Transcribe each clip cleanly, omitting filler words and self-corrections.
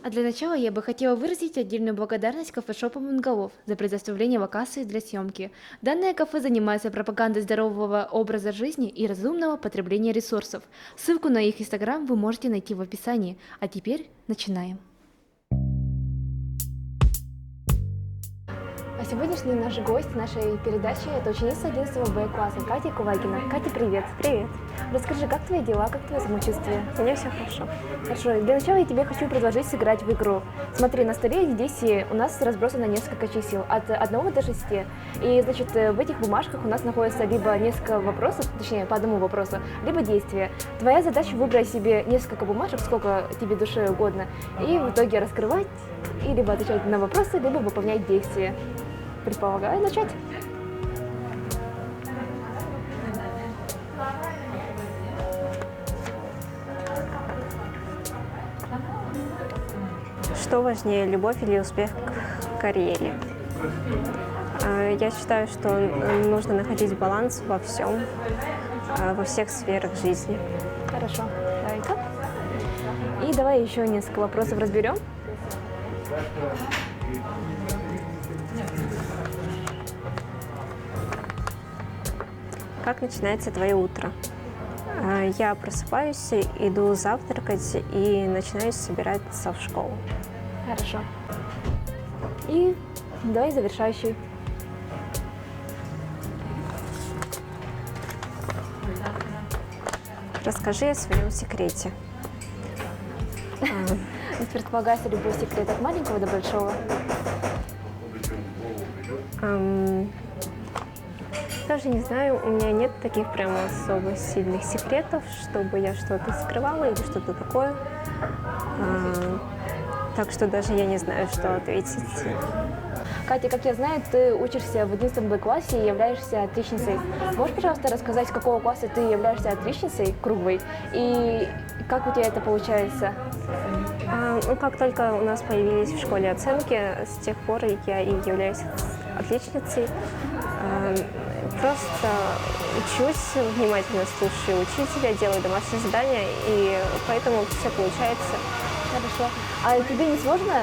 А для начала я бы хотела выразить отдельную благодарность кафешопу Монголов за предоставление локации для съемки. Данное кафе занимается пропагандой здорового образа жизни и разумного потребления ресурсов. Ссылку на их инстаграм вы можете найти в описании. А теперь начинаем. А сегодняшний наш гость нашей передачи – это ученица 11 Б класса Катя Кувагина. Катя, привет! Привет. Расскажи, как твои дела, как твое самочувствие? У меня все хорошо. Хорошо, для начала я тебе хочу предложить сыграть в игру. Смотри, на столе здесь у нас разбросано несколько чисел, от 1 до 6. И, значит, в этих бумажках у нас находится либо несколько вопросов, точнее, по одному вопросу, либо действия. Твоя задача выбрать себе несколько бумажек, сколько тебе душе угодно, и в итоге раскрывать и либо отвечать на вопросы, либо выполнять действия. Предполагаю начать. Что важнее, любовь или успех в карьере? Я считаю, что нужно находить баланс во всем, во всех сферах жизни. Хорошо, давай-ка. И давай еще несколько вопросов разберем. Как начинается твое утро? Я просыпаюсь, иду завтракать и начинаю собираться в школу. Хорошо. И давай завершающий. Расскажи о своем секрете. Предполагается любой секрет от маленького до большого. Даже не знаю, у меня нет таких прямо особо сильных секретов, чтобы я что-то скрывала или что-то такое. Так что даже я не знаю, что ответить. Катя, как я знаю, ты учишься в 11 Б классе и являешься отличницей. Можешь, пожалуйста, рассказать, с какого класса ты являешься отличницей круглой и как у тебя это получается? Как только у нас появились в школе оценки, с тех пор я и являюсь отличницей. Просто учусь, внимательно слушаю учителя, делаю домашние задания, и поэтому все получается. Хорошо. А тебе не сложно?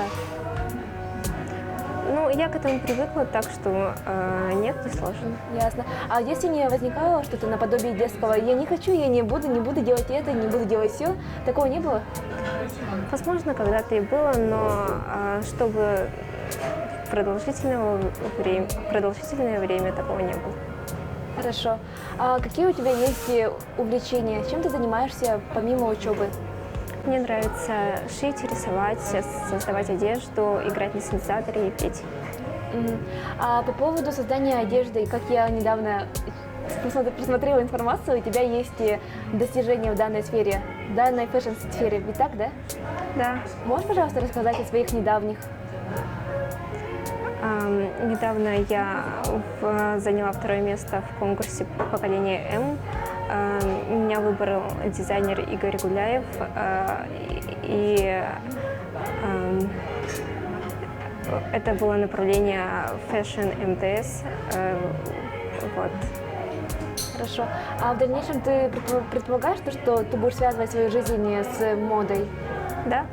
Ну, я к этому привыкла, так что нет, не сложно. Ясно. А если не возникало что-то наподобие детского, я не хочу, я не буду делать это, не буду делать все, такого не было? Возможно, когда-то и было, но чтобы продолжительное время такого не было. Хорошо. А какие у тебя есть увлечения? Чем ты занимаешься помимо учебы? Мне нравится шить, рисовать, создавать одежду, играть на синтезаторе и петь. А по поводу создания одежды, как я недавно просмотрела информацию, у тебя есть достижения в данной сфере, в данной фэшн-сфере, ведь так, да? Да. Можешь, пожалуйста, рассказать о своих недавних? Недавно я заняла 2 место в конкурсе «Поколение М». Меня выбрал дизайнер Игорь Гуляев, и это было направление Fashion МТС. Вот. Хорошо. А в дальнейшем ты предполагаешь, что ты будешь связывать свою жизнь с модой? Да.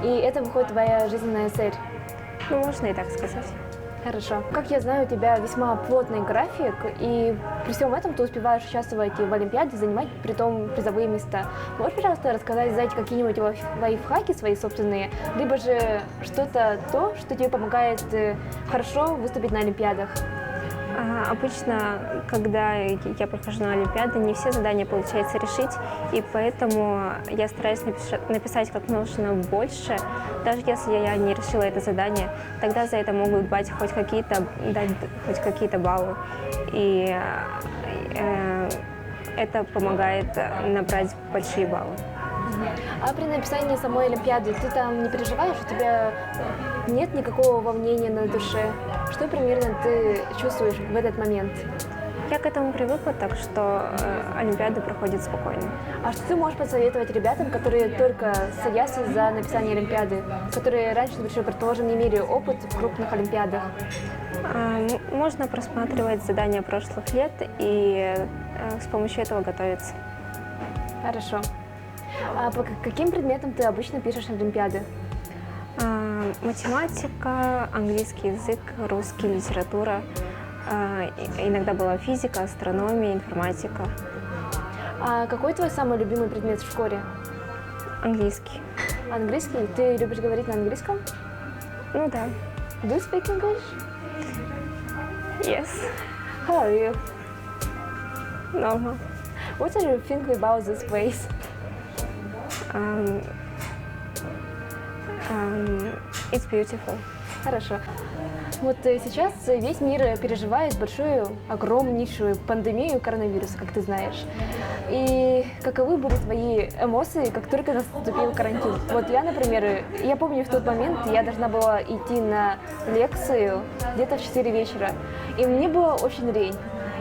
И это выходит твоя жизненная цель? Ну, можно и так сказать. Хорошо. Как я знаю, у тебя весьма плотный график, и при всем этом ты успеваешь участвовать в Олимпиаде, занимать притом призовые места. Можешь, пожалуйста, рассказать, знаете, какие-нибудь лайфхаки свои собственные, либо же что-то то, что тебе помогает хорошо выступить на Олимпиадах? Обычно, когда я прохожу на Олимпиады, не все задания получается решить, и поэтому я стараюсь написать как можно больше. Даже если я не решила это задание, тогда за это могут дать хоть какие-то баллы. И это помогает набрать большие баллы. А при написании самой Олимпиады ты там не переживаешь, у тебя нет никакого волнения на душе? Что примерно ты чувствуешь в этот момент? Я к этому привыкла, так что Олимпиада проходит спокойно. А что ты можешь посоветовать ребятам, которые только садятся за написание Олимпиады, которые раньше, например, предположим, не имели опыт в крупных Олимпиадах? Можно просматривать задания прошлых лет и с помощью этого готовиться. Хорошо. А по каким предметам ты обычно пишешь Олимпиады? Математика, английский язык, русский, литература. Иногда была физика, астрономия, информатика. А какой твой самый любимый предмет в школе? Английский. Английский? Ты любишь говорить на английском? Ну да. Do you speak English? Yes. How are you? Normal. What do you think about this place? Um, it's beautiful. Хорошо. Вот сейчас весь мир переживает большую, огромнейшую пандемию коронавируса, как ты знаешь. И каковы были твои эмоции, как только наступил карантин? Вот я, например, я помню в тот момент, я должна была идти на лекцию где-то в 4 вечера, и мне было очень лень.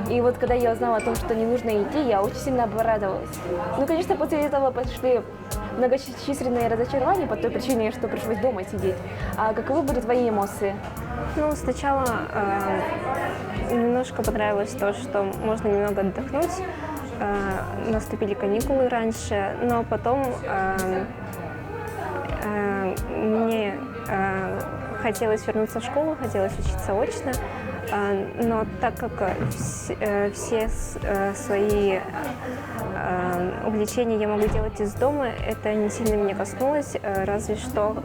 И вот когда я узнала о том, что не нужно идти, я очень сильно обрадовалась. Ну, конечно, после этого пошли многочисленные разочарования по той причине, что пришлось дома сидеть. А каковы были твои эмоции? Ну, сначала немножко понравилось то, что можно немного отдохнуть. Наступили каникулы раньше, но потом мне хотелось вернуться в школу, хотелось учиться очно. Но так как все свои увлечения я могу делать из дома, это не сильно меня коснулось, разве что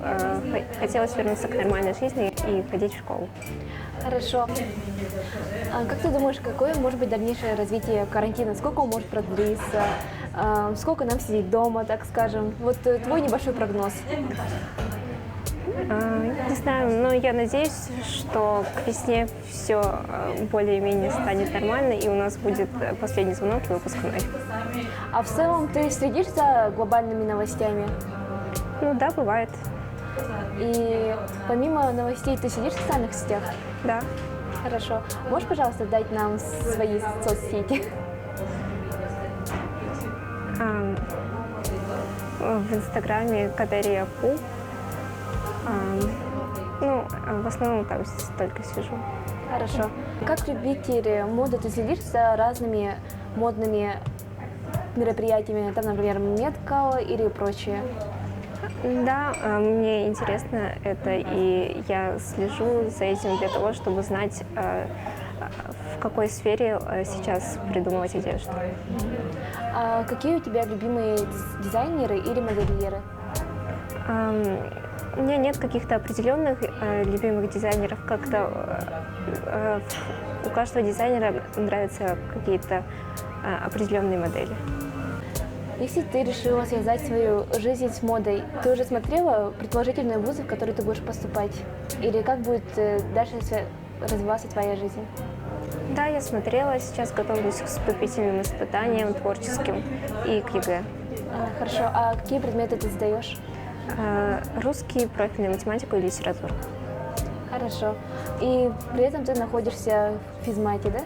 хотелось вернуться к нормальной жизни и ходить в школу. Хорошо. А как ты думаешь, какое может быть дальнейшее развитие карантина? Сколько он может продлиться? Сколько нам сидеть дома, так скажем? Вот твой небольшой прогноз. Не знаю, но я надеюсь, что к весне все более-менее станет нормально, и у нас будет последний звонок и выпускной. А в целом ты следишь за глобальными новостями? Ну да, бывает. И помимо новостей ты сидишь в социальных сетях? Да. Хорошо. Можешь, пожалуйста, дать нам свои соцсети? В Инстаграме Катария Пу. Ну, в основном там только сижу. Хорошо. Как любитель моды ты следишь за разными модными мероприятиями, там, например, Met-Gala или прочее? Да, мне интересно это, и я слежу за этим для того, чтобы знать, в какой сфере сейчас придумывать одежду. А какие у тебя любимые дизайнеры или модельеры? У меня нет каких-то определенных любимых дизайнеров. Как-то у каждого дизайнера нравятся какие-то определенные модели. Если ты решила связать свою жизнь с модой, ты уже смотрела предположительные вузы, в которые ты будешь поступать? Или как будет дальше развиваться твоя жизнь? Да, я смотрела. Сейчас готовлюсь к вступительным испытаниям творческим и к ЕГЭ. Хорошо. А какие предметы ты сдаешь? Русский, профильную математику и литературу. Хорошо. И при этом ты находишься в физмате, да?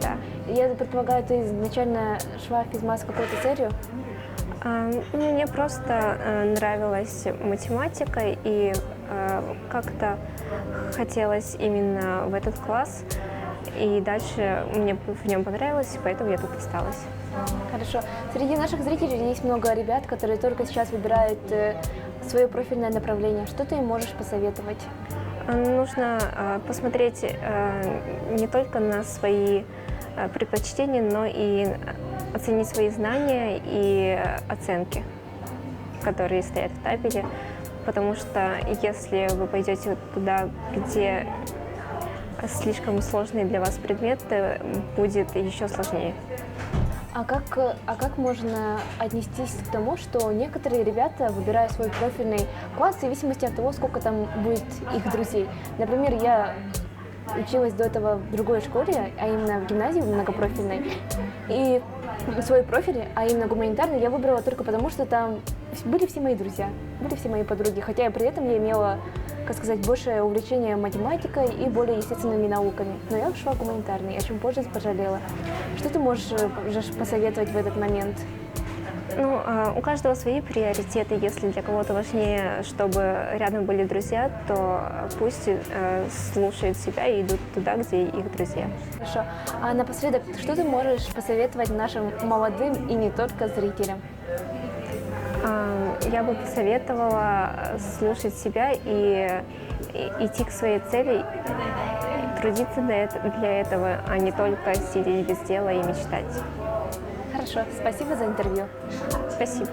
Да. Я предполагаю, ты изначально шла в физмат с какой-то целью? Мне просто нравилась математика, и как-то хотелось именно в этот класс. И дальше мне в нем понравилось, поэтому я тут осталась. Хорошо. Среди наших зрителей есть много ребят, которые только сейчас выбирают свое профильное направление. Что ты им можешь посоветовать? Нужно посмотреть не только на свои предпочтения, но и оценить свои знания и оценки, которые стоят в табеле. Потому что если вы пойдете туда, где слишком сложные для вас предметы, будет еще сложнее. А как можно отнестись к тому, что некоторые ребята выбирают свой профильный класс в зависимости от того, сколько там будет их друзей? Например, я училась до этого в другой школе, а именно в гимназии многопрофильной. И свой профиль, а именно гуманитарный, я выбрала только потому, что там были все мои друзья, были все мои подруги. Хотя при этом я имела, как сказать, большее увлечение математикой и более естественными науками. Но я ушла в гуманитарный, о чем позже пожалела. Что ты можешь посоветовать в этот момент? Ну, у каждого свои приоритеты. Если для кого-то важнее, чтобы рядом были друзья, то пусть слушают себя и идут туда, где их друзья. Хорошо. А напоследок, что ты можешь посоветовать нашим молодым и не только зрителям? Я бы посоветовала слушать себя и идти к своей цели, и трудиться для этого, а не только сидеть без дела и мечтать. Хорошо, спасибо за интервью. Спасибо.